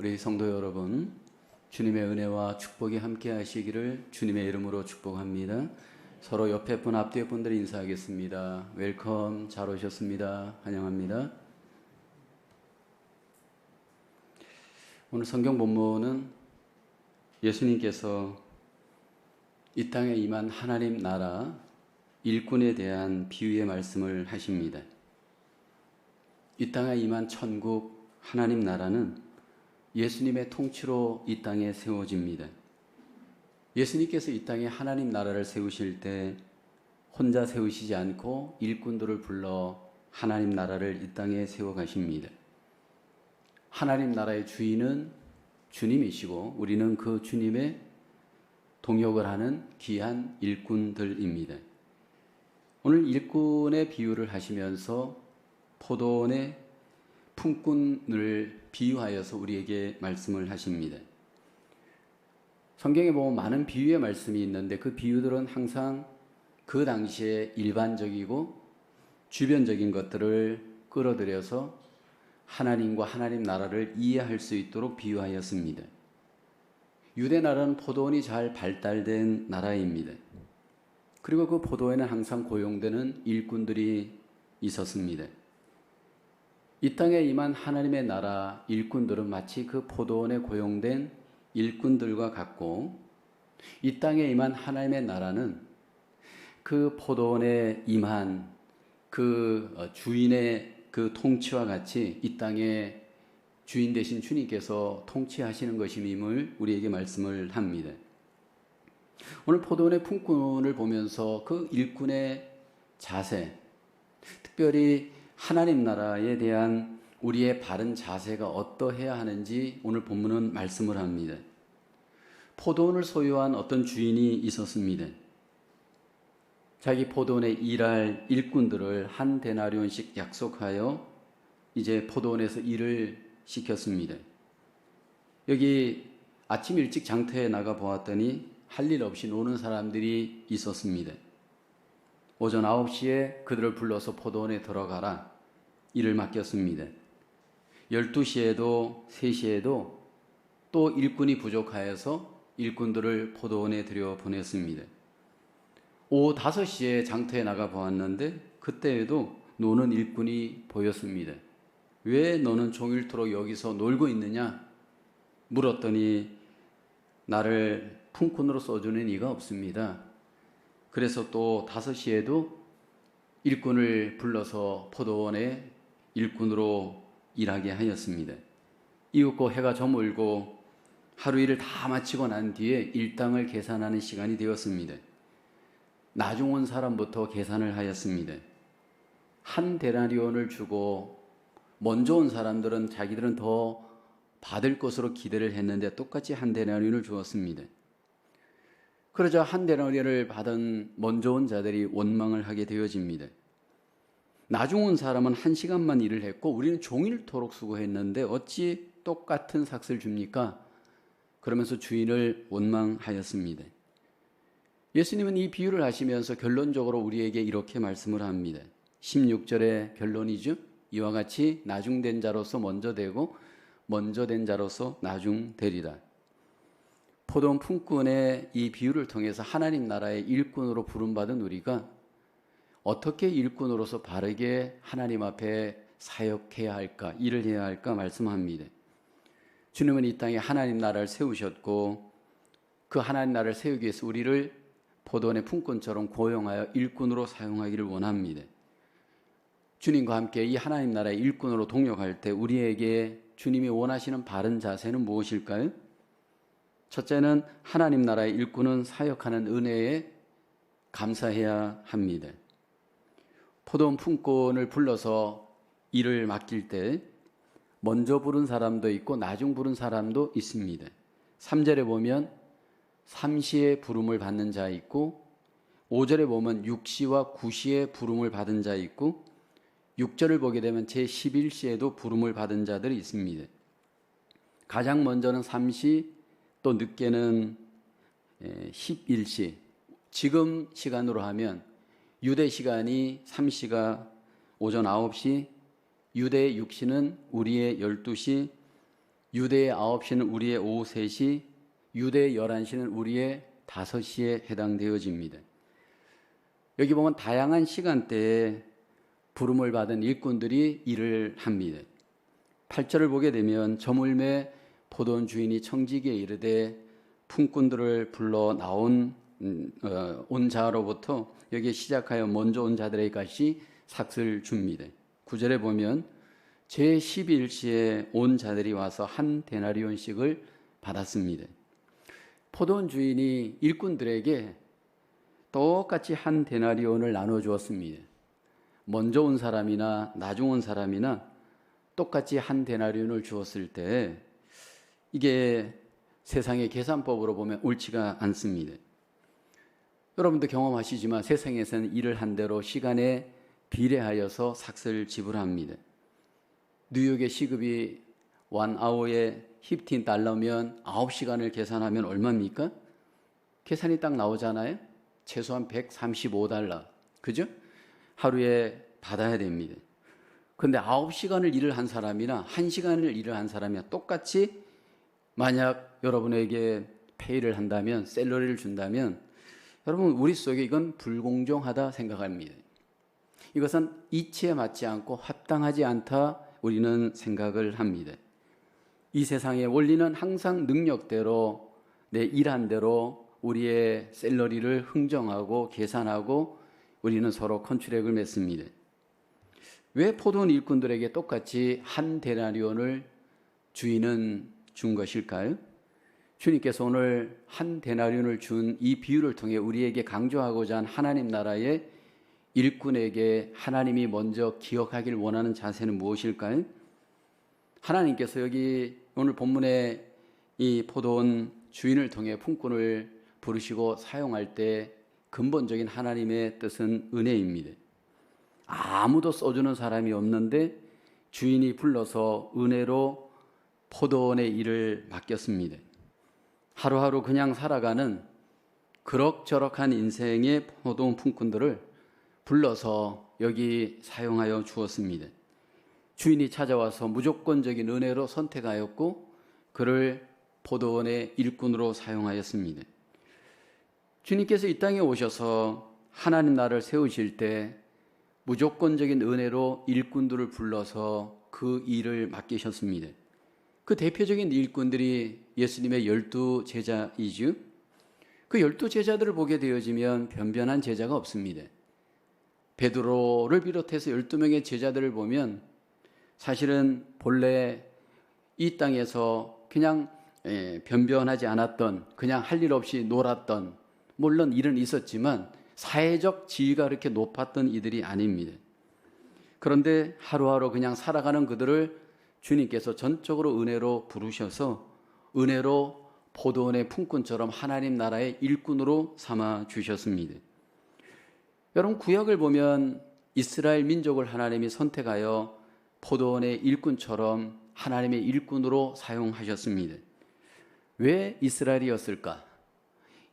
우리 성도 여러분, 주님의 은혜와 축복이 함께 하시기를 주님의 이름으로 축복합니다. 서로 옆에 분, 앞뒤에 분들 인사하겠습니다. 웰컴, 잘 오셨습니다. 환영합니다. 오늘 성경 본문은 예수님께서 이 땅에 임한 하나님 나라 일꾼에 대한 비유의 말씀을 하십니다. 이 땅에 임한 천국 하나님 나라는 예수님의 통치로 이 땅에 세워집니다. 예수님께서 이 땅에 하나님 나라를 세우실 때 혼자 세우시지 않고 일꾼들을 불러 하나님 나라를 이 땅에 세워 가십니다. 하나님 나라의 주인은 주님이시고 우리는 그 주님의 동역을 하는 귀한 일꾼들입니다. 오늘 일꾼의 비유를 하시면서 포도원의 품꾼을 비유하여서 우리에게 말씀을 하십니다. 성경에 보면 많은 비유의 말씀이 있는데 그 비유들은 항상 그 당시에 일반적이고 주변적인 것들을 끌어들여서 하나님과 하나님 나라를 이해할 수 있도록 비유하였습니다. 유대 나라는 포도원이 잘 발달된 나라입니다. 그리고 그 포도원에는 항상 고용되는 일꾼들이 있었습니다. 이 땅에 임한 하나님의 나라 일꾼들은 마치 그 포도원에 고용된 일꾼들과 같고, 이 땅에 임한 하나님의 나라는 그 포도원에 임한 그 주인의 그 통치와 같이 이 땅에 주인 되신 주님께서 통치하시는 것임을 우리에게 말씀을 합니다. 오늘 포도원의 품꾼을 보면서 그 일꾼의 자세, 특별히 하나님 나라에 대한 우리의 바른 자세가 어떠해야 하는지 오늘 본문은 말씀을 합니다. 포도원을 소유한 어떤 주인이 있었습니다. 자기 포도원에 일할 일꾼들을 한 데나리온씩 약속하여 이제 포도원에서 일을 시켰습니다. 여기 아침 일찍 장터에 나가 보았더니 할 일 없이 노는 사람들이 있었습니다. 오전 9시에 그들을 불러서 포도원에 들어가라 일을 맡겼습니다. 12시에도 3시에도 또 일꾼이 부족하여서 일꾼들을 포도원에 들여보냈습니다. 오후 5시에 장터에 나가 보았는데 그때에도 노는 일꾼이 보였습니다. 왜 너는 종일토록 여기서 놀고 있느냐 물었더니 나를 품꾼으로 써주는 이가 없습니다. 그래서 또 5시에도 일꾼을 불러서 포도원에 일꾼으로 일하게 하였습니다. 이윽고 해가 저물고 하루 일을 다 마치고 난 뒤에 일당을 계산하는 시간이 되었습니다. 나중 온 사람부터 계산을 하였습니다. 한 데나리온을 주고 먼저 온 사람들은 자기들은 더 받을 것으로 기대를 했는데 똑같이 한 데나리온을 주었습니다. 그러자 한 데나리온을 받은 먼저 온 자들이 원망을 하게 되어집니다. 나중 온 사람은 1시간만 일을 했고 우리는 종일토록 수고했는데 어찌 똑같은 삭을 줍니까? 그러면서 주인을 원망하였습니다. 예수님은 이 비유를 하시면서 결론적으로 우리에게 이렇게 말씀을 합니다. 16절의 결론이죠. 이와 같이 나중된 자로서 먼저 되고 먼저 된 자로서 나중되리라. 포도원 품꾼의 이 비유를 통해서 하나님 나라의 일꾼으로 부름받은 우리가 어떻게 일꾼으로서 바르게 하나님 앞에 사역해야 할까, 일을 해야 할까 말씀합니다. 주님은 이 땅에 하나님 나라를 세우셨고 그 하나님 나라를 세우기 위해서 우리를 포도원의 품꾼처럼 고용하여 일꾼으로 사용하기를 원합니다. 주님과 함께 이 하나님 나라의 일꾼으로 동역할 때 우리에게 주님이 원하시는 바른 자세는 무엇일까요? 첫째는 하나님 나라의 일꾼은 사역하는 은혜에 감사해야 합니다. 포도원 품꾼을 불러서 일을 맡길 때 먼저 부른 사람도 있고 나중 부른 사람도 있습니다. 3절에 보면 3시에 부름을 받는 자 있고 5절에 보면 6시와 9시에 부름을 받은 자 있고 6절을 보게 되면 제11시에도 부름을 받은 자들이 있습니다. 가장 먼저는 3시, 또 늦게는 11시. 지금 시간으로 하면 유대 시간이 3시가 오전 9시, 유대의 6시는 우리의 12시, 유대의 9시는 우리의 오후 3시, 유대의 11시는 우리의 5시에 해당되어집니다. 여기 보면 다양한 시간대에 부름을 받은 일꾼들이 일을 합니다. 8절을 보게 되면 저물매 포도원 주인이 청지기에 이르되 품꾼들을 불러 나온 온 자로부터 여기에 시작하여 먼저 온 자들의 값이 삭을 줍니다. 9절에 보면 제11시에 온 자들이 와서 한 데나리온씩을 받았습니다. 포도원 주인이 일꾼들에게 똑같이 한 데나리온을 나눠 주었습니다. 먼저 온 사람이나 나중 온 사람이나 똑같이 한 데나리온을 주었을 때 이게 세상의 계산법으로 보면 옳지가 않습니다. 여러분도 경험하시지만 세상에서는 일을 한 대로 시간에 비례하여서 삭을 지불합니다. 뉴욕의 시급이 1아워에 $15면 9시간을 계산하면 얼마입니까? 계산이 딱 나오잖아요. 최소한 $135. 그죠? 하루에 받아야 됩니다. 그런데 9시간을 일을 한 사람이나 1시간을 일을 한 사람이나 똑같이 만약 여러분에게 페이를 한다면, 샐러리를 준다면 여러분 우리 속에 이건 불공정하다 생각합니다. 이것은 이치에 맞지 않고 합당하지 않다 우리는 생각을 합니다. 이 세상의 원리는 항상 능력대로 내 일한 대로 우리의 샐러리를 흥정하고 계산하고 우리는 서로 컨트랙을 맺습니다. 왜 포도원 일꾼들에게 똑같이 한 데나리온을 주인은 준 것일까요? 주님께서 오늘 한 데나리온을 준 이 비유를 통해 우리에게 강조하고자 한 하나님 나라의 일꾼에게 하나님이 먼저 기억하길 원하는 자세는 무엇일까요? 하나님께서 여기 오늘 본문에 이 포도원 주인을 통해 품꾼을 부르시고 사용할 때 근본적인 하나님의 뜻은 은혜입니다. 아무도 써주는 사람이 없는데 주인이 불러서 은혜로 포도원의 일을 맡겼습니다. 하루하루 그냥 살아가는 그럭저럭한 인생의 포도원 품꾼들을 불러서 여기 사용하여 주었습니다. 주인이 찾아와서 무조건적인 은혜로 선택하였고 그를 포도원의 일꾼으로 사용하였습니다. 주님께서 이 땅에 오셔서 하나님 나라를 세우실 때 무조건적인 은혜로 일꾼들을 불러서 그 일을 맡기셨습니다. 그 대표적인 일꾼들이 예수님의 12 제자이죠. 그 12 제자들을 보게 되어지면 변변한 제자가 없습니다. 베드로를 비롯해서 12명의 제자들을 보면 사실은 본래 이 땅에서 그냥 변변하지 않았던, 그냥 할 일 없이 놀았던, 물론 일은 있었지만 사회적 지위가 그렇게 높았던 이들이 아닙니다. 그런데 하루하루 그냥 살아가는 그들을 주님께서 전적으로 은혜로 부르셔서 은혜로 포도원의 품꾼처럼 하나님 나라의 일꾼으로 삼아 주셨습니다. 여러분 구약을 보면 이스라엘 민족을 하나님이 선택하여 포도원의 일꾼처럼 하나님의 일꾼으로 사용하셨습니다. 왜 이스라엘이었을까?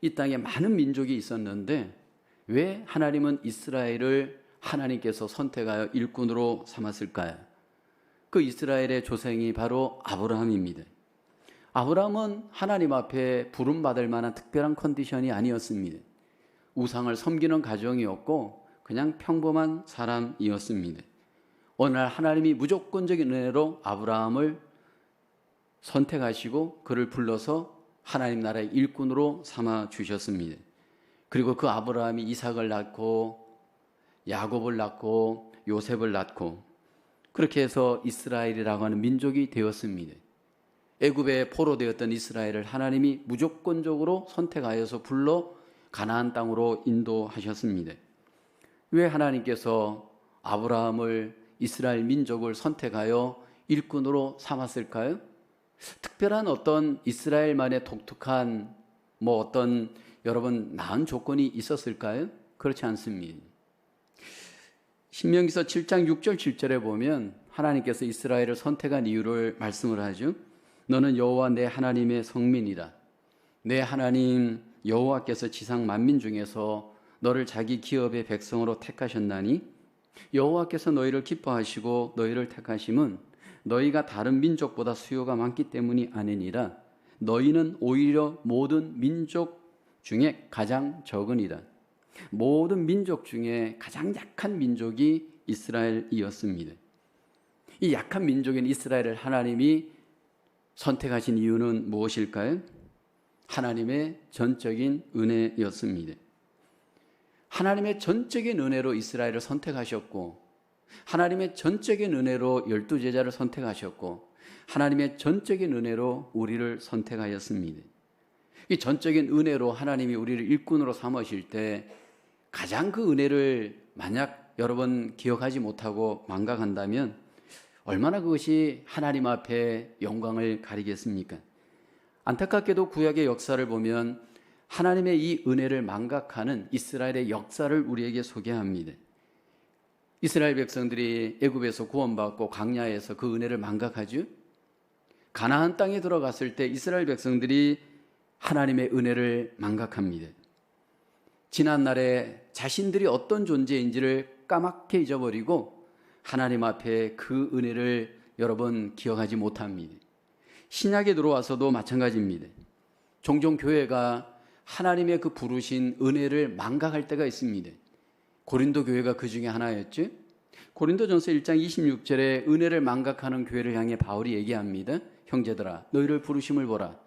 이 땅에 많은 민족이 있었는데 왜 하나님은 이스라엘을 하나님께서 선택하여 일꾼으로 삼았을까요? 그 이스라엘의 조상이 바로 아브라함입니다. 아브라함은 하나님 앞에 부름받을 만한 특별한 컨디션이 아니었습니다. 우상을 섬기는 가정이었고 그냥 평범한 사람이었습니다. 어느 날 하나님이 무조건적인 은혜로 아브라함을 선택하시고 그를 불러서 하나님 나라의 일꾼으로 삼아 주셨습니다. 그리고 그 아브라함이 이삭을 낳고 야곱을 낳고 요셉을 낳고 그렇게 해서 이스라엘이라고 하는 민족이 되었습니다. 애굽에 포로되었던 이스라엘을 하나님이 무조건적으로 선택하여서 불러 가나안 땅으로 인도하셨습니다. 왜 하나님께서 아브라함을 이스라엘 민족을 선택하여 일꾼으로 삼았을까요? 특별한 어떤 이스라엘만의 독특한 어떤 여러분 나은 조건이 있었을까요? 그렇지 않습니다. 신명기서 7장 6절 7절에 보면 하나님께서 이스라엘을 선택한 이유를 말씀을 하죠. 너는 여호와 내 하나님의 성민이라. 내 하나님 여호와께서 지상 만민 중에서 너를 자기 기업의 백성으로 택하셨나니 여호와께서 너희를 기뻐하시고 너희를 택하심은 너희가 다른 민족보다 수요가 많기 때문이 아니니라. 너희는 오히려 모든 민족 중에 가장 적으니라. 모든 민족 중에 가장 약한 민족이 이스라엘이었습니다. 이 약한 민족인 이스라엘을 하나님이 선택하신 이유는 무엇일까요? 하나님의 전적인 은혜였습니다. 하나님의 전적인 은혜로 이스라엘을 선택하셨고, 하나님의 전적인 은혜로 12제자를 선택하셨고, 하나님의 전적인 은혜로 우리를 선택하였습니다. 이 전적인 은혜로 하나님이 우리를 일꾼으로 삼으실 때 가장 그 은혜를 만약 여러분 기억하지 못하고 망각한다면 얼마나 그것이 하나님 앞에 영광을 가리겠습니까? 안타깝게도 구약의 역사를 보면 하나님의 이 은혜를 망각하는 이스라엘의 역사를 우리에게 소개합니다. 이스라엘 백성들이 애굽에서 구원받고 광야에서 그 은혜를 망각하죠. 가나안 땅에 들어갔을 때 이스라엘 백성들이 하나님의 은혜를 망각합니다. 지난날에 자신들이 어떤 존재인지를 까맣게 잊어버리고 하나님 앞에 그 은혜를 여러분 기억하지 못합니다. 신약에 들어와서도 마찬가지입니다. 종종 교회가 하나님의 그 부르신 은혜를 망각할 때가 있습니다. 고린도 교회가 그 중에 하나였죠. 고린도전서 1장 26절에 은혜를 망각하는 교회를 향해 바울이 얘기합니다. 형제들아, 너희를 부르심을 보라.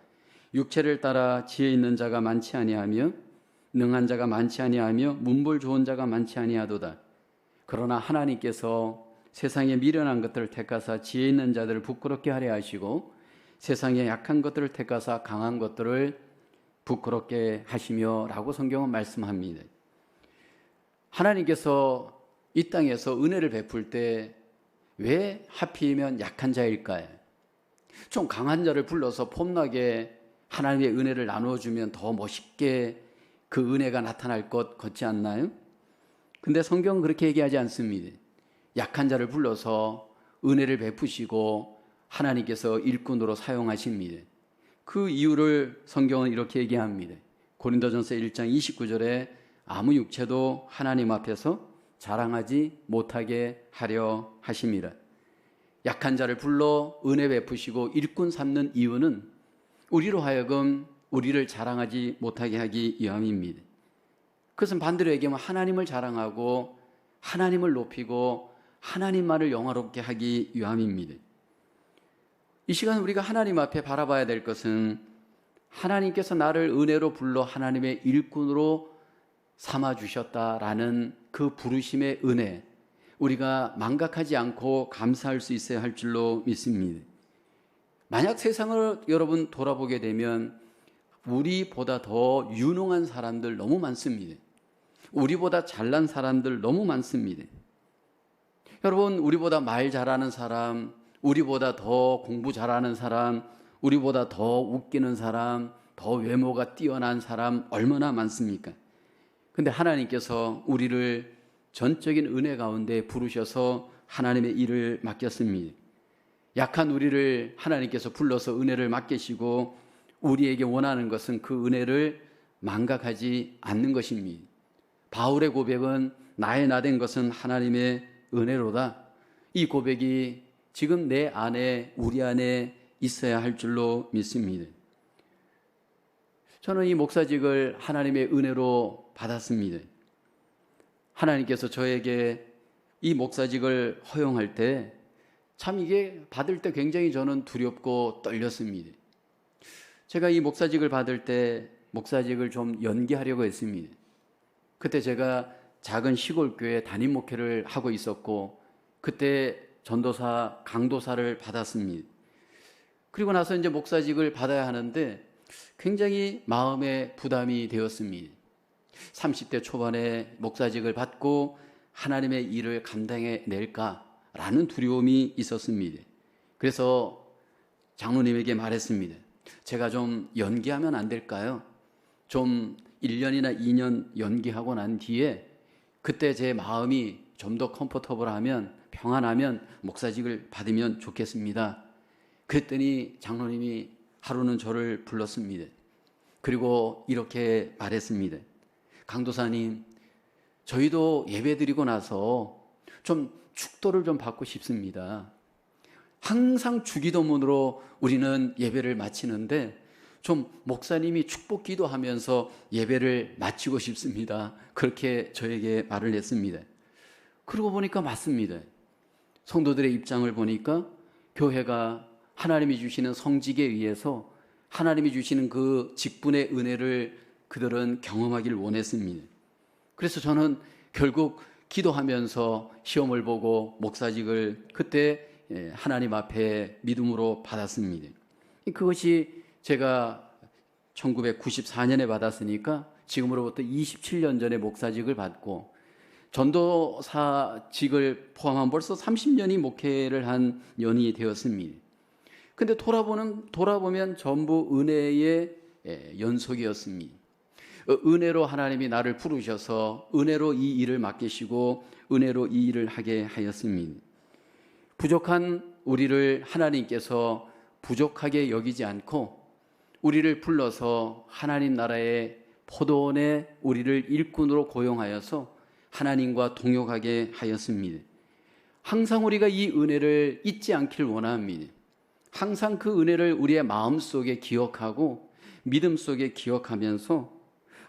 육체를 따라 지혜 있는 자가 많지 아니하며 능한 자가 많지 아니하며 문벌 좋은 자가 많지 아니하도다. 그러나 하나님께서 세상에 미련한 것들을 택하사 지혜 있는 자들을 부끄럽게 하려 하시고 세상에 약한 것들을 택하사 강한 것들을 부끄럽게 하시며 라고 성경은 말씀합니다. 하나님께서 이 땅에서 은혜를 베풀 때 왜 하필이면 약한 자일까요? 좀 강한 자를 불러서 폼나게 하나님의 은혜를 나누어주면 더 멋있게 그 은혜가 나타날 것 같지 않나요? 근데 성경은 그렇게 얘기하지 않습니다. 약한 자를 불러서 은혜를 베푸시고 하나님께서 일꾼으로 사용하십니다. 그 이유를 성경은 이렇게 얘기합니다. 고린도전서 1장 29절에 아무 육체도 하나님 앞에서 자랑하지 못하게 하려 하심이라. 약한 자를 불러 은혜 베푸시고 일꾼 삼는 이유는 우리로 하여금 우리를 자랑하지 못하게 하기 위함입니다. 그것은 반대로 얘기하면 하나님을 자랑하고 하나님을 높이고 하나님만을 영화롭게 하기 위함입니다. 이 시간 우리가 하나님 앞에 바라봐야 될 것은 하나님께서 나를 은혜로 불러 하나님의 일꾼으로 삼아주셨다라는 그 부르심의 은혜, 우리가 망각하지 않고 감사할 수 있어야 할 줄로 믿습니다. 만약 세상을 여러분 돌아보게 되면 우리보다 더 유능한 사람들 너무 많습니다. 우리보다 잘난 사람들 너무 많습니다. 여러분, 우리보다 말 잘하는 사람, 우리보다 더 공부 잘하는 사람, 우리보다 더 웃기는 사람, 더 외모가 뛰어난 사람 얼마나 많습니까? 근데 하나님께서 우리를 전적인 은혜 가운데 부르셔서 하나님의 일을 맡겼습니다. 약한 우리를 하나님께서 불러서 은혜를 맡기시고 우리에게 원하는 것은 그 은혜를 망각하지 않는 것입니다. 바울의 고백은 나의 나된 것은 하나님의 은혜로다. 이 고백이 지금 내 안에, 우리 안에 있어야 할 줄로 믿습니다. 저는 이 목사직을 하나님의 은혜로 받았습니다. 하나님께서 저에게 이 목사직을 허용할 때 참 이게 받을 때 굉장히 저는 두렵고 떨렸습니다. 제가 이 목사직을 받을 때 목사직을 좀 연기하려고 했습니다. 그때 제가 작은 시골교회 담임 목회를 하고 있었고 그때 전도사, 강도사를 받았습니다. 그리고 나서 이제 목사직을 받아야 하는데 굉장히 마음에 부담이 되었습니다. 30대 초반에 목사직을 받고 하나님의 일을 감당해 낼까라는 두려움이 있었습니다. 그래서 장로님에게 말했습니다. 제가 좀 연기하면 안 될까요? 좀 1년이나 2년 연기하고 난 뒤에 그때 제 마음이 좀 더 컴포터블하면, 평안하면 목사직을 받으면 좋겠습니다. 그랬더니 장로님이 하루는 저를 불렀습니다. 그리고 이렇게 말했습니다. 강도사님, 저희도 예배 드리고 나서 좀 축도를 좀 받고 싶습니다. 항상 주기도문으로 우리는 예배를 마치는데 좀 목사님이 축복 기도하면서 예배를 마치고 싶습니다. 그렇게 저에게 말을 했습니다. 그러고 보니까 맞습니다. 성도들의 입장을 보니까 교회가 하나님이 주시는 성직에 의해서 하나님이 주시는 그 직분의 은혜를 그들은 경험하길 원했습니다. 그래서 저는 결국 기도하면서 시험을 보고 목사직을 그때 하나님 앞에 믿음으로 받았습니다. 그것이 제가 1994년에 받았으니까 지금으로부터 27년 전에 목사직을 받고 전도사직을 포함한 벌써 30년이 목회를 한 연이 되었습니다. 근데 돌아보면 전부 은혜의 연속이었습니다. 은혜로 하나님이 나를 부르셔서 은혜로 이 일을 맡기시고 은혜로 이 일을 하게 하였습니다. 부족한 우리를 하나님께서 부족하게 여기지 않고 우리를 불러서 하나님 나라의 포도원에 우리를 일꾼으로 고용하여서 하나님과 동역하게 하였습니다. 항상 우리가 이 은혜를 잊지 않길 원합니다. 항상 그 은혜를 우리의 마음속에 기억하고 믿음 속에 기억하면서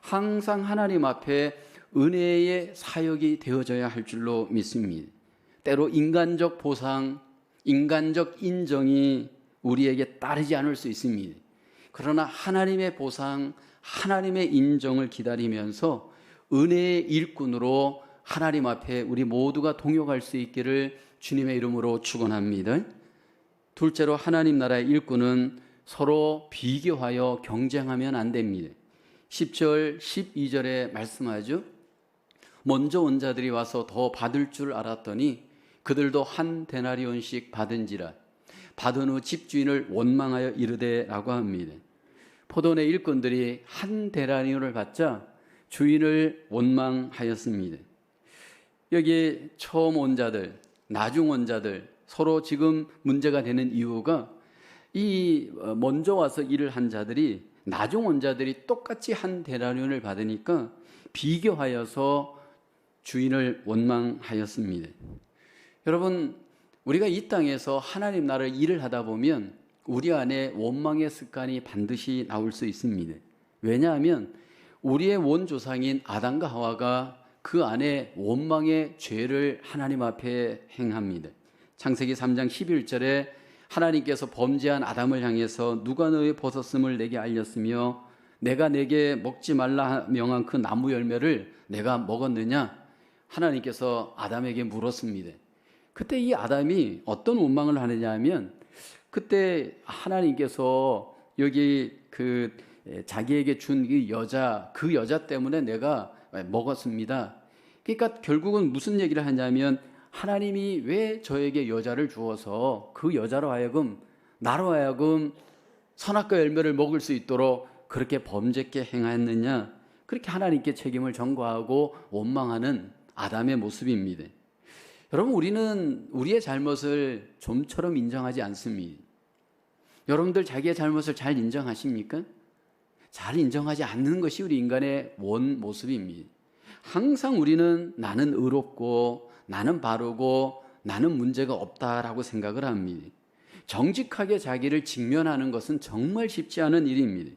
항상 하나님 앞에 은혜의 사역이 되어져야 할 줄로 믿습니다. 때로 인간적 보상, 인간적 인정이 우리에게 따르지 않을 수 있습니다. 그러나 하나님의 보상, 하나님의 인정을 기다리면서 은혜의 일꾼으로 하나님 앞에 우리 모두가 동역할 수 있기를 주님의 이름으로 축원합니다. 둘째로 하나님 나라의 일꾼은 서로 비교하여 경쟁하면 안 됩니다. 10절, 12절에 말씀하죠. 먼저 온 자들이 와서 더 받을 줄 알았더니 그들도 한 데나리온씩 받은지라. 받은 후 집주인을 원망하여 이르되 라고 합니다. 포도원의 일꾼들이 한 데나리온을 받자 주인을 원망하였습니다. 여기 처음 온 자들, 나중 온 자들 서로 지금 문제가 되는 이유가 이 먼저 와서 일을 한 자들이 나중 온 자들이 똑같이 한 데나리온을 받으니까 비교하여서 주인을 원망하였습니다. 여러분, 우리가 이 땅에서 하나님 나라를 일을 하다 보면 우리 안에 원망의 습관이 반드시 나올 수 있습니다. 왜냐하면 우리의 원조상인 아담과 하와가 그 안에 원망의 죄를 하나님 앞에 행합니다. 창세기 3장 11절에 하나님께서 범죄한 아담을 향해서 누가 너의 벗었음을 내게 알렸으며 내가 내게 먹지 말라 명한 그 나무 열매를 내가 먹었느냐? 하나님께서 아담에게 물었습니다. 그때 이 아담이 어떤 원망을 하느냐 하면 그때 하나님께서 여기 그 자기에게 준 그 여자 때문에 내가 먹었습니다. 그러니까 결국은 무슨 얘기를 하냐면 하나님이 왜 저에게 여자를 주어서 그 여자로 하여금 나로 하여금 선악과 열매를 먹을 수 있도록 그렇게 범죄케 행하였느냐, 그렇게 하나님께 책임을 전가하고 원망하는 아담의 모습입니다. 여러분, 우리는 우리의 잘못을 좀처럼 인정하지 않습니다. 여러분들 자기의 잘못을 잘 인정하십니까? 잘 인정하지 않는 것이 우리 인간의 원 모습입니다. 항상 우리는 나는 의롭고 나는 바르고 나는 문제가 없다라고 생각을 합니다. 정직하게 자기를 직면하는 것은 정말 쉽지 않은 일입니다.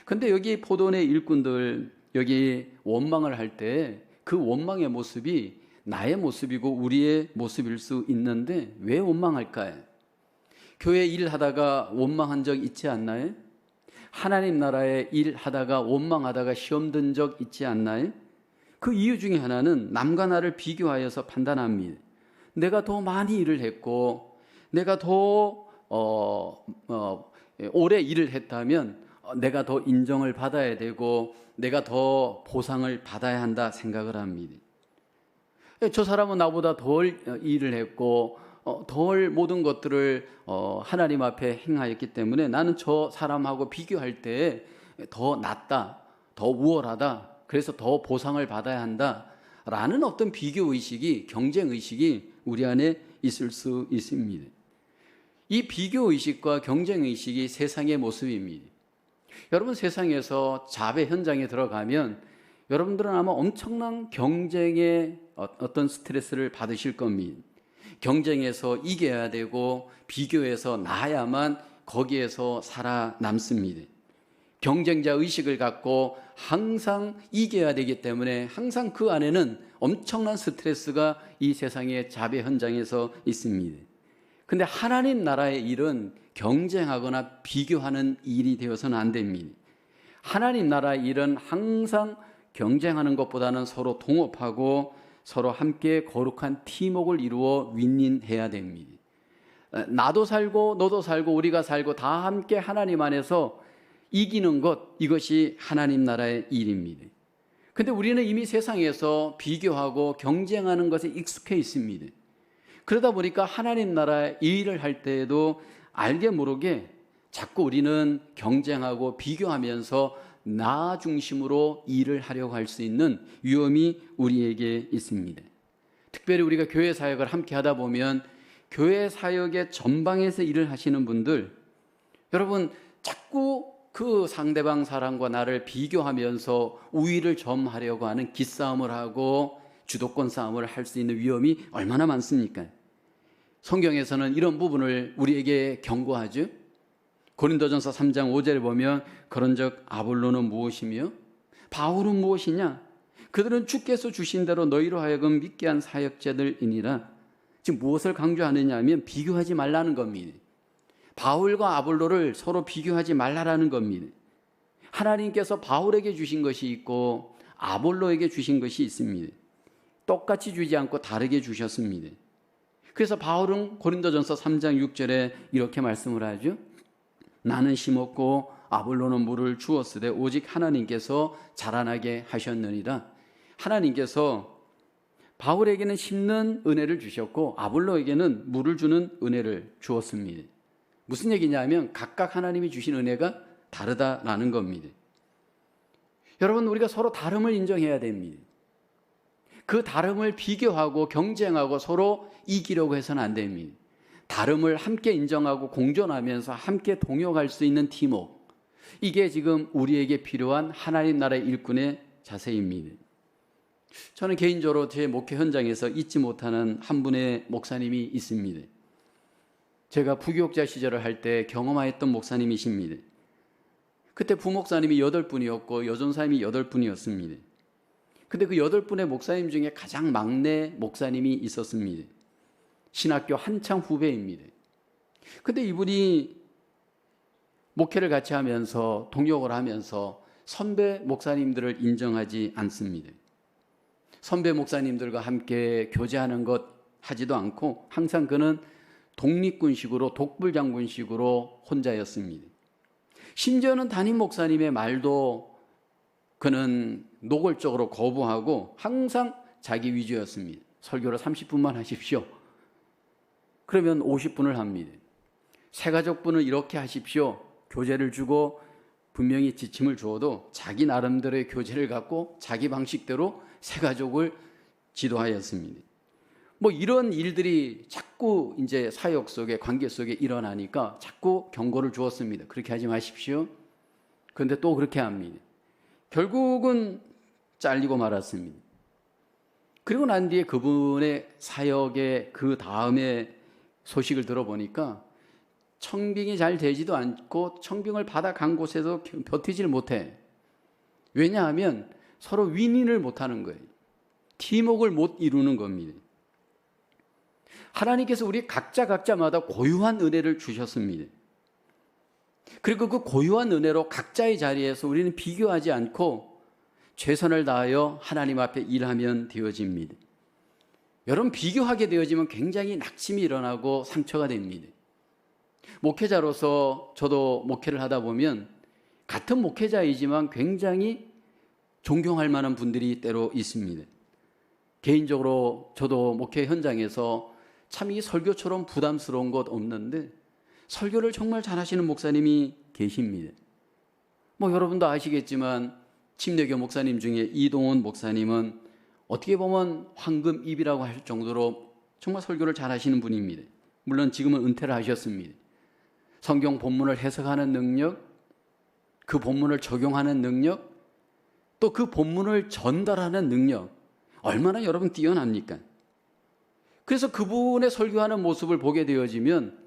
그런데 여기 포도원의 일꾼들 여기 원망을 할 때 그 원망의 모습이 나의 모습이고 우리의 모습일 수 있는데 왜 원망할까요? 교회 일하다가 원망한 적 있지 않나요? 하나님 나라에 일하다가 원망하다가 시험 든 적 있지 않나요? 그 이유 중에 하나는 남과 나를 비교하여서 판단합니다. 내가 더 많이 일을 했고 내가 더 오래 일을 했다면 내가 더 인정을 받아야 되고 내가 더 보상을 받아야 한다 생각을 합니다. 저 사람은 나보다 덜 일을 했고 덜 모든 것들을 하나님 앞에 행하였기 때문에 나는 저 사람하고 비교할 때 더 낫다, 더 우월하다, 그래서 더 보상을 받아야 한다라는 어떤 비교의식이, 경쟁의식이 우리 안에 있을 수 있습니다. 이 비교의식과 경쟁의식이 세상의 모습입니다. 여러분, 세상에서 자배 현장에 들어가면 여러분들은 아마 엄청난 경쟁의 어떤 스트레스를 받으실 겁니다. 경쟁에서 이겨야 되고 비교해서 나야만 거기에서 살아남습니다. 경쟁자 의식을 갖고 항상 이겨야 되기 때문에 항상 그 안에는 엄청난 스트레스가 이 세상의 자배 현장에서 있습니다. 근데 하나님 나라의 일은 경쟁하거나 비교하는 일이 되어서는 안 됩니다. 하나님 나라의 일은 항상 경쟁하는 것보다는 서로 동업하고 서로 함께 거룩한 팀워크를 이루어 윈윈해야 됩니다. 나도 살고 너도 살고 우리가 살고 다 함께 하나님 안에서 이기는 것, 이것이 하나님 나라의 일입니다. 근데 우리는 이미 세상에서 비교하고 경쟁하는 것에 익숙해 있습니다. 그러다 보니까 하나님 나라의 일을 할 때에도 알게 모르게 자꾸 우리는 경쟁하고 비교하면서 나 중심으로 일을 하려고 할 수 있는 위험이 우리에게 있습니다. 특별히 우리가 교회 사역을 함께 하다 보면 교회 사역의 전방에서 일을 하시는 분들, 여러분 자꾸 그 상대방 사람과 나를 비교하면서 우위를 점하려고 하는 기싸움을 하고 주도권 싸움을 할 수 있는 위험이 얼마나 많습니까? 성경에서는 이런 부분을 우리에게 경고하죠. 고린도전서 3장 5절에 보면 그런즉 아볼로는 무엇이며 바울은 무엇이냐? 그들은 주께서 주신 대로 너희로 하여금 믿게 한 사역자들이니라. 지금 무엇을 강조하느냐 하면 비교하지 말라는 겁니다. 바울과 아볼로를 서로 비교하지 말라라는 겁니다. 하나님께서 바울에게 주신 것이 있고 아볼로에게 주신 것이 있습니다. 똑같이 주지 않고 다르게 주셨습니다. 그래서 바울은 고린도전서 3장 6절에 이렇게 말씀을 하죠. 나는 심었고 아볼로는 물을 주었으되 오직 하나님께서 자라나게 하셨느니라. 하나님께서 바울에게는 심는 은혜를 주셨고 아볼로에게는 물을 주는 은혜를 주었습니다. 무슨 얘기냐면 각각 하나님이 주신 은혜가 다르다라는 겁니다. 여러분, 우리가 서로 다름을 인정해야 됩니다. 그 다름을 비교하고 경쟁하고 서로 이기려고 해서는 안 됩니다. 다름을 함께 인정하고 공존하면서 함께 동역할 수 있는 팀워크, 이게 지금 우리에게 필요한 하나님 나라의 일꾼의 자세입니다. 저는 개인적으로 제 목회 현장에서 잊지 못하는 한 분의 목사님이 있습니다. 제가 부교육자 시절을 할 때 경험하였던 목사님이십니다. 그때 부목사님이 8분이었고 여전사님이 8분이었습니다. 근데 그 8분의 목사님 중에 가장 막내 목사님이 있었습니다. 신학교 한창 후배입니다. 근데 이분이 목회를 같이 하면서 동역을 하면서 선배 목사님들을 인정하지 않습니다. 선배 목사님들과 함께 교제하는 것 하지도 않고 항상 그는 독립군식으로 독불장군식으로 혼자였습니다. 심지어는 담임 목사님의 말도 그는 노골적으로 거부하고 항상 자기 위주였습니다. 설교를 30분만 하십시오. 그러면 50분을 합니다. 새가족분을 이렇게 하십시오. 교재를 주고 분명히 지침을 주어도 자기 나름대로의 교재를 갖고 자기 방식대로 새가족을 지도하였습니다. 뭐 이런 일들이 자꾸 이제 사역 속에 관계 속에 일어나니까 자꾸 경고를 주었습니다. 그렇게 하지 마십시오. 그런데 또 그렇게 합니다. 결국은 잘리고 말았습니다. 그리고 난 뒤에 그분의 사역의 그 다음에 소식을 들어보니까 청빙이 잘 되지도 않고 청빙을 받아간 곳에서 버티질 못해. 왜냐하면 서로 윈윈을 못하는 거예요. 팀워크를 못 이루는 겁니다. 하나님께서 우리 각자마다 고유한 은혜를 주셨습니다. 그리고 그 고유한 은혜로 각자의 자리에서 우리는 비교하지 않고 최선을 다하여 하나님 앞에 일하면 되어집니다. 여러분, 비교하게 되어지면 굉장히 낙심이 일어나고 상처가 됩니다. 목회자로서 저도 목회를 하다 보면 같은 목회자이지만 굉장히 존경할 만한 분들이 때로 있습니다. 개인적으로 저도 목회 현장에서 참 이 설교처럼 부담스러운 것 없는데 설교를 정말 잘하시는 목사님이 계십니다. 뭐 여러분도 아시겠지만 침례교 목사님 중에 이동원 목사님은 어떻게 보면 황금입이라고 할 정도로 정말 설교를 잘하시는 분입니다. 물론 지금은 은퇴를 하셨습니다. 성경 본문을 해석하는 능력, 그 본문을 적용하는 능력, 또 그 본문을 전달하는 능력, 얼마나 여러분 뛰어납니까? 그래서 그분의 설교하는 모습을 보게 되어지면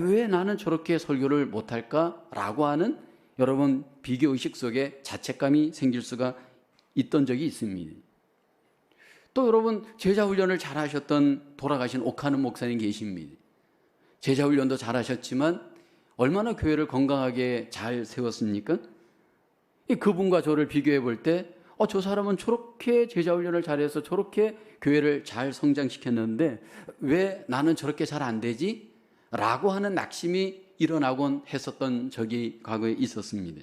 왜 나는 저렇게 설교를 못할까라고 하는 여러분 비교의식 속에 자책감이 생길 수가 있던 적이 있습니다. 또 여러분 제자훈련을 잘하셨던 돌아가신 오카는 목사님 계십니다. 제자훈련도 잘하셨지만 얼마나 교회를 건강하게 잘 세웠습니까? 그분과 저를 비교해 볼 때 저 사람은 저렇게 제자훈련을 잘해서 저렇게 교회를 잘 성장시켰는데 왜 나는 저렇게 잘 안 되지? 라고 하는 낙심이 일어나곤 했었던 적이 과거에 있었습니다.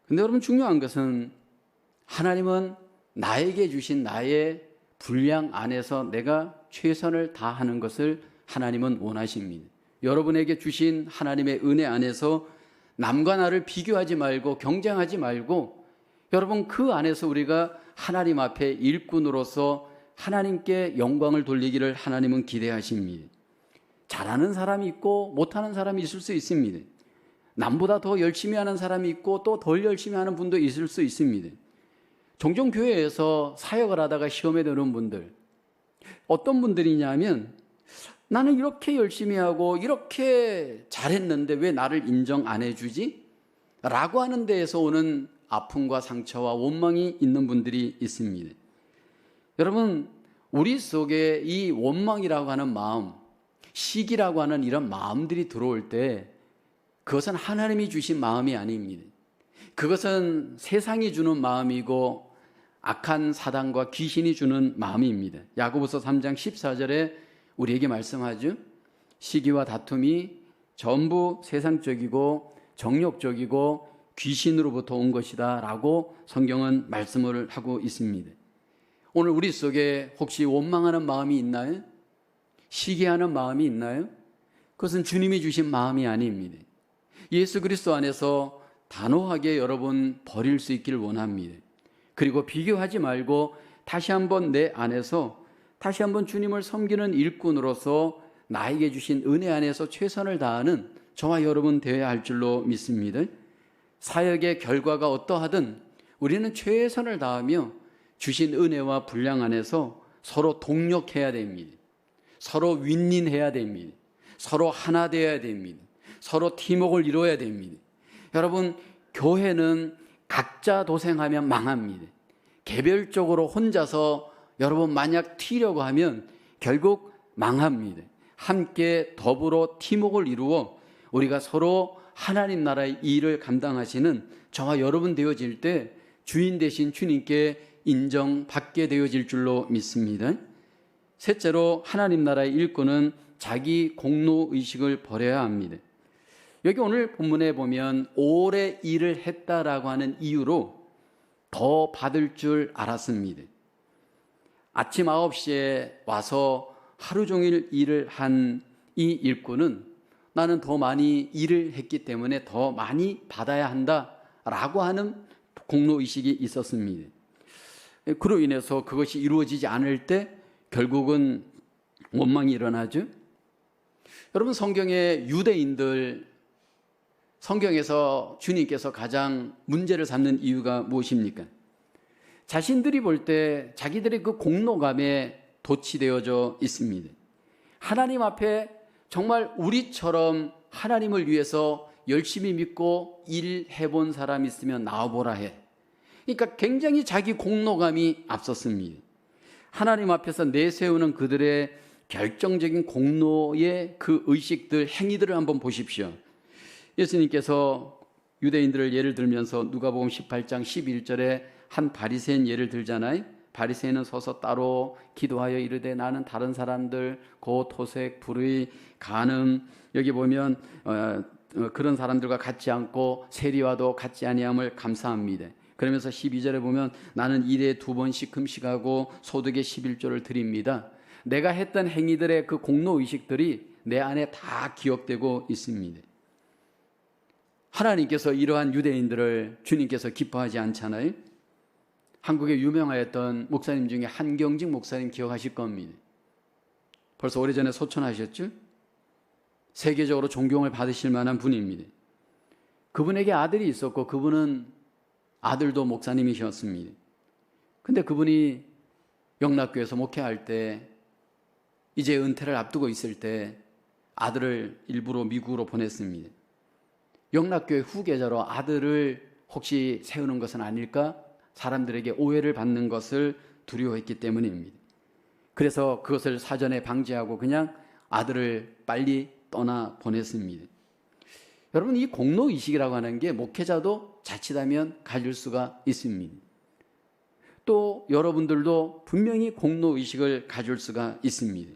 근데 여러분 중요한 것은 하나님은 나에게 주신 나의 분량 안에서 내가 최선을 다하는 것을 하나님은 원하십니다. 여러분에게 주신 하나님의 은혜 안에서 남과 나를 비교하지 말고 경쟁하지 말고 여러분 그 안에서 우리가 하나님 앞에 일꾼으로서 하나님께 영광을 돌리기를 하나님은 기대하십니다. 잘하는 사람이 있고 못하는 사람이 있을 수 있습니다. 남보다 더 열심히 하는 사람이 있고 또 덜 열심히 하는 분도 있을 수 있습니다. 종종 교회에서 사역을 하다가 시험에 드는 분들 어떤 분들이냐면 나는 이렇게 열심히 하고 이렇게 잘했는데 왜 나를 인정 안 해주지? 라고 하는 데에서 오는 아픔과 상처와 원망이 있는 분들이 있습니다. 여러분 우리 속에 이 원망이라고 하는 마음, 시기라고 하는 이런 마음들이 들어올 때 그것은 하나님이 주신 마음이 아닙니다. 그것은 세상이 주는 마음이고 악한 사단과 귀신이 주는 마음입니다. 야고보서 3장 14절에 우리에게 말씀하죠. 시기와 다툼이 전부 세상적이고 정욕적이고 귀신으로부터 온 것이다 라고 성경은 말씀을 하고 있습니다. 오늘 우리 속에 혹시 원망하는 마음이 있나요? 시기하는 마음이 있나요? 그것은 주님이 주신 마음이 아닙니다. 예수 그리스도 안에서 단호하게 여러분 버릴 수 있기를 원합니다. 그리고 비교하지 말고 다시 한번 내 안에서 다시 한번 주님을 섬기는 일꾼으로서 나에게 주신 은혜 안에서 최선을 다하는 저와 여러분 되어야 할 줄로 믿습니다. 사역의 결과가 어떠하든 우리는 최선을 다하며 주신 은혜와 분량 안에서 서로 동력해야 됩니다. 서로 윈윈해야 됩니다. 서로 하나 되어야 됩니다. 서로 팀워크를 이루어야 됩니다. 여러분 교회는 각자 도생하면 망합니다. 개별적으로 혼자서 여러분 만약 튀려고 하면 결국 망합니다. 함께 더불어 팀워크를 이루어 우리가 서로 하나님 나라의 일을 감당하시는 저와 여러분 되어질 때 주인 되신 주님께 인정받게 되어질 줄로 믿습니다. 셋째로 하나님 나라의 일꾼은 자기 공로의식을 버려야 합니다. 여기 오늘 본문에 보면 오래 일을 했다라고 하는 이유로 더 받을 줄 알았습니다. 아침 9시에 와서 하루 종일 일을 한 이 일꾼은 나는 더 많이 일을 했기 때문에 더 많이 받아야 한다라고 하는 공로의식이 있었습니다. 그로 인해서 그것이 이루어지지 않을 때 결국은 원망이 일어나죠. 여러분 성경의 유대인들 성경에서 주님께서 가장 문제를 삼는 이유가 무엇입니까? 자신들이 볼 때 자기들의 그 공로감에 도취되어져 있습니다. 하나님 앞에 정말 우리처럼 하나님을 위해서 열심히 믿고 일해본 사람이 있으면 나와보라 해. 그러니까 굉장히 자기 공로감이 앞섰습니다. 하나님 앞에서 내세우는 그들의 결정적인 공로의 그 의식들, 행위들을 한번 보십시오. 예수님께서 유대인들을 예를 들면서 누가복음 18장 11절에 한 바리새인 예를 들잖아요. 바리새인은 서서 따로 기도하여 이르되 나는 다른 사람들 고 토색 불의 간음 여기 보면 그런 사람들과 같지 않고 세리와도 같지 아니함을 감사합니다. 그러면서 12절에 보면 나는 일에 2번씩 금식하고 소득의 11조를 드립니다. 내가 했던 행위들의 그 공로의식들이 내 안에 다 기억되고 있습니다. 하나님께서 이러한 유대인들을 주님께서 기뻐하지 않잖아요. 한국에 유명하였던 목사님 중에 한경직 목사님 기억하실 겁니다. 벌써 오래전에 소천하셨죠? 세계적으로 존경을 받으실 만한 분입니다. 그분에게 아들이 있었고 그분은 아들도 목사님이셨습니다. 근데 그분이 영락교에서 목회할 때 이제 은퇴를 앞두고 있을 때 아들을 일부러 미국으로 보냈습니다. 영락교회 후계자로 아들을 혹시 세우는 것은 아닐까? 사람들에게 오해를 받는 것을 두려워했기 때문입니다. 그래서 그것을 사전에 방지하고 그냥 아들을 빨리 떠나 보냈습니다. 여러분, 이 공로의식이라고 하는 게 목회자도 자칫하면 가질 수가 있습니다. 또 여러분들도 분명히 공로의식을 가질 수가 있습니다.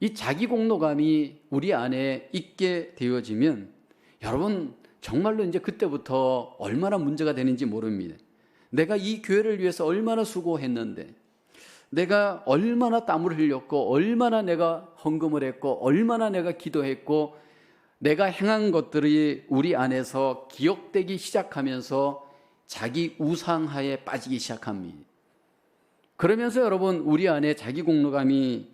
이 자기 공로감이 우리 안에 있게 되어지면 여러분 정말로 이제 그때부터 얼마나 문제가 되는지 모릅니다. 내가 이 교회를 위해서 얼마나 수고했는데, 내가 얼마나 땀을 흘렸고, 얼마나 내가 헌금을 했고, 얼마나 내가 기도했고, 내가 행한 것들이 우리 안에서 기억되기 시작하면서 자기 우상화에 빠지기 시작합니다. 그러면서 여러분 우리 안에 자기 공로감이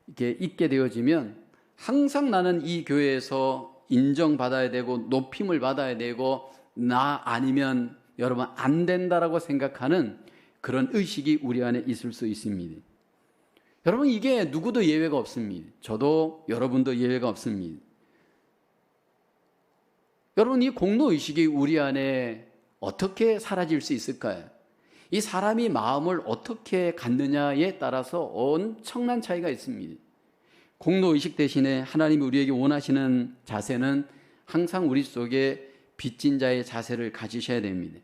이렇게 있게 되어지면 항상 나는 이 교회에서 인정받아야 되고 높임을 받아야 되고 나 아니면 여러분 안 된다라고 생각하는 그런 의식이 우리 안에 있을 수 있습니다. 여러분 이게 누구도 예외가 없습니다. 저도 여러분도 예외가 없습니다. 여러분 이 공로의식이 우리 안에 어떻게 사라질 수 있을까요? 이 사람이 마음을 어떻게 갖느냐에 따라서 엄청난 차이가 있습니다. 공로의식 대신에 하나님이 우리에게 원하시는 자세는 항상 우리 속에 빚진 자의 자세를 가지셔야 됩니다.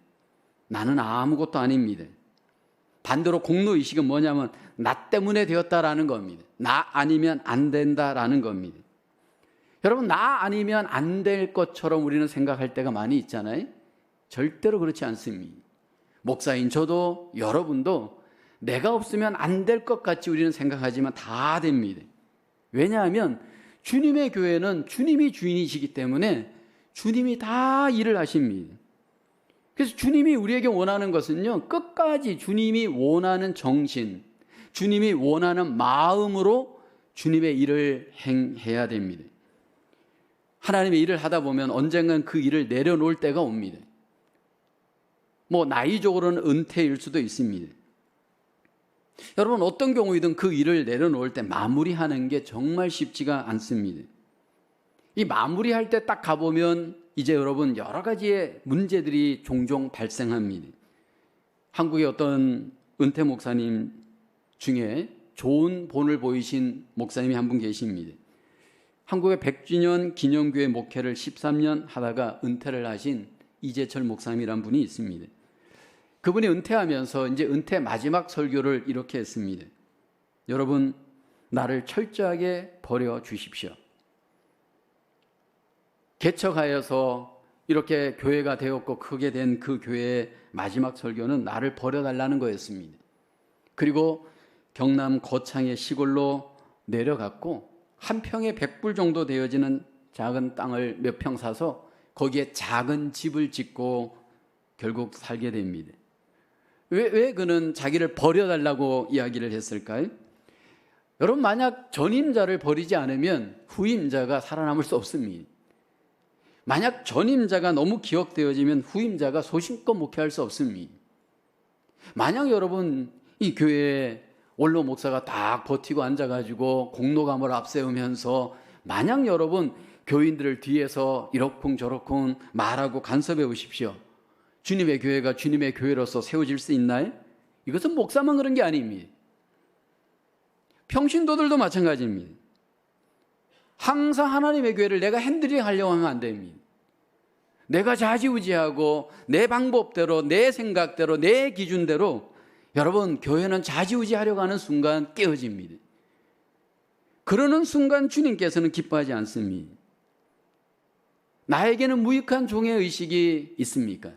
나는 아무것도 아닙니다. 반대로 공로의식은 뭐냐면 나 때문에 되었다라는 겁니다. 나 아니면 안 된다라는 겁니다. 여러분 나 아니면 안 될 것처럼 우리는 생각할 때가 많이 있잖아요. 절대로 그렇지 않습니다. 목사인 저도 여러분도 내가 없으면 안 될 것 같이 우리는 생각하지만 다 됩니다. 왜냐하면 주님의 교회는 주님이 주인이시기 때문에 주님이 다 일을 하십니다. 그래서 주님이 우리에게 원하는 것은요, 끝까지 주님이 원하는 정신, 주님이 원하는 마음으로 주님의 일을 행해야 됩니다. 하나님의 일을 하다 보면 언젠간 그 일을 내려놓을 때가 옵니다. 뭐 나이적으로는 은퇴일 수도 있습니다. 여러분 어떤 경우이든 그 일을 내려놓을 때 마무리하는 게 정말 쉽지가 않습니다. 이 마무리할 때 딱 가보면 이제 여러분 여러 가지의 문제들이 종종 발생합니다. 한국의 어떤 은퇴 목사님 중에 좋은 본을 보이신 목사님이 한 분 계십니다. 한국의 100주년 기념교회 목회를 13년 하다가 은퇴를 하신 이재철 목사님이란 분이 있습니다. 그분이 은퇴하면서 이제 은퇴 마지막 설교를 이렇게 했습니다. 여러분, 나를 철저하게 버려 주십시오. 개척하여서 이렇게 교회가 되었고 크게 된 그 교회의 마지막 설교는 나를 버려달라는 거였습니다. 그리고 경남 거창의 시골로 내려갔고 한 평에 100불 정도 되어지는 작은 땅을 몇 평 사서 거기에 작은 집을 짓고 결국 살게 됩니다. 왜 그는 자기를 버려달라고 이야기를 했을까요? 여러분 만약 전임자를 버리지 않으면 후임자가 살아남을 수 없습니다. 만약 전임자가 너무 기억되어지면 후임자가 소신껏 목회할 수 없습니다. 만약 여러분 이 교회에 원로 목사가 딱 버티고 앉아가지고 공로감을 앞세우면서 만약 여러분 교인들을 뒤에서 이러쿵저러쿵 말하고 간섭해 오십시오. 주님의 교회가 주님의 교회로서 세워질 수 있나요? 이것은 목사만 그런 게 아닙니다. 평신도들도 마찬가지입니다. 항상 하나님의 교회를 내가 핸들링 하려고 하면 안 됩니다. 내가 좌지우지하고 내 방법대로 내 생각대로 내 기준대로 여러분 교회는 좌지우지하려고 하는 순간 깨어집니다. 그러는 순간 주님께서는 기뻐하지 않습니다. 나에게는 무익한 종의 의식이 있습니까?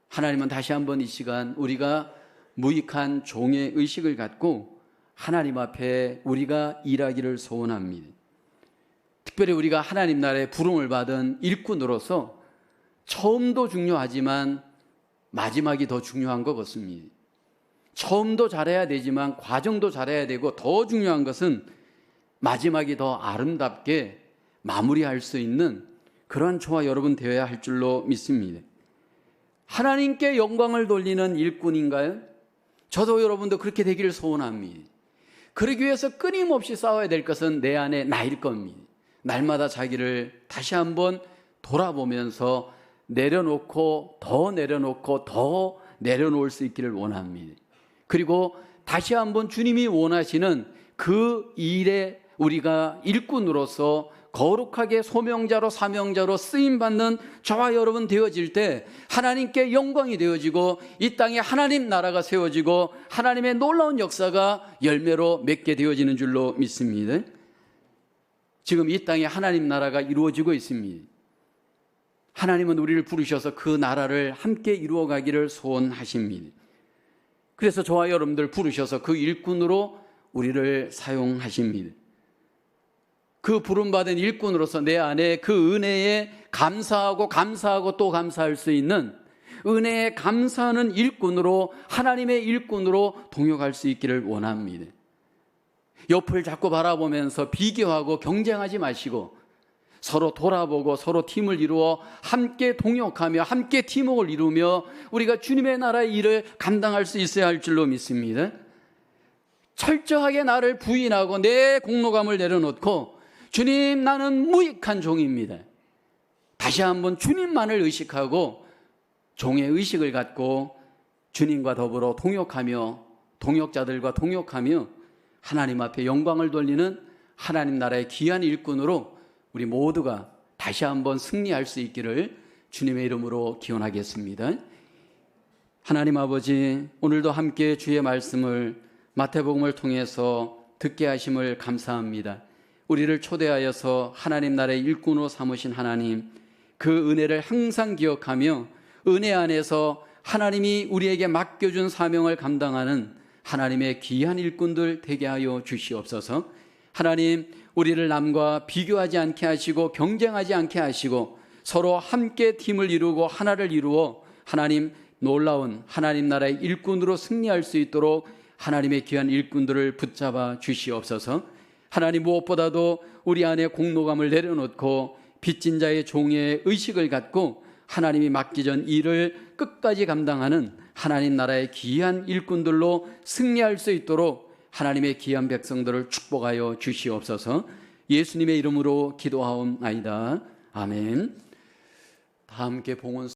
하나님은 다시 한번 이 시간 우리가 무익한 종의 의식을 갖고 하나님 앞에 우리가 일하기를 소원합니다. 특별히 우리가 하나님 나라의 부름을 받은 일꾼으로서 처음도 중요하지만 마지막이 더 중요한 것 같습니다. 처음도 잘해야 되지만 과정도 잘해야 되고 더 중요한 것은 마지막이 더 아름답게 마무리할 수 있는 그러한 저와 여러분 되어야 할 줄로 믿습니다. 하나님께 영광을 돌리는 일꾼인가요? 저도 여러분도 그렇게 되기를 소원합니다. 그러기 위해서 끊임없이 싸워야 될 것은 내 안에 나일 겁니다. 날마다 자기를 다시 한번 돌아보면서 내려놓고 더 내려놓을 수 있기를 원합니다. 그리고 다시 한번 주님이 원하시는 그 일에 우리가 일꾼으로서 거룩하게 소명자로 사명자로 쓰임받는 저와 여러분 되어질 때 하나님께 영광이 되어지고 이 땅에 하나님 나라가 세워지고 하나님의 놀라운 역사가 열매로 맺게 되어지는 줄로 믿습니다. 지금 이 땅에 하나님 나라가 이루어지고 있습니다. 하나님은 우리를 부르셔서 그 나라를 함께 이루어가기를 소원하십니다. 그래서 저와 여러분들 부르셔서 그 일꾼으로 우리를 사용하십니다. 그 부름받은 일꾼으로서 내 안에 그 은혜에 감사하고 또 감사할 수 있는 은혜에 감사하는 일꾼으로 하나님의 일꾼으로 동역할 수 있기를 원합니다. 옆을 자꾸 바라보면서 비교하고 경쟁하지 마시고 서로 돌아보고 서로 팀을 이루어 함께 동역하며 함께 팀워크를 이루며 우리가 주님의 나라의 일을 감당할 수 있어야 할 줄로 믿습니다. 철저하게 나를 부인하고 내 공로감을 내려놓고 주님, 나는 무익한 종입니다. 다시 한번 주님만을 의식하고 종의 의식을 갖고 주님과 더불어 동역하며 동역자들과 동역하며 하나님 앞에 영광을 돌리는 하나님 나라의 귀한 일꾼으로 우리 모두가 다시 한번 승리할 수 있기를 주님의 이름으로 기원하겠습니다. 하나님 아버지, 오늘도 함께 주의 말씀을 마태복음을 통해서 듣게 하심을 감사합니다. 우리를 초대하여서 하나님 나라의 일꾼으로 삼으신 하나님, 그 은혜를 항상 기억하며 은혜 안에서 하나님이 우리에게 맡겨준 사명을 감당하는 하나님의 귀한 일꾼들 되게 하여 주시옵소서. 하나님, 우리를 남과 비교하지 않게 하시고 경쟁하지 않게 하시고 서로 함께 팀을 이루고 하나를 이루어 하나님 놀라운 하나님 나라의 일꾼으로 승리할 수 있도록 하나님의 귀한 일꾼들을 붙잡아 주시옵소서. 하나님, 무엇보다도 우리 안에 공로감을 내려놓고 빚진 자의 종의 의식을 갖고 하나님이 맡기 전 일을 끝까지 감당하는 하나님 나라의 귀한 일꾼들로 승리할 수 있도록 하나님의 귀한 백성들을 축복하여 주시옵소서. 예수님의 이름으로 기도하옵나이다. 아멘. 다 함께 봉헌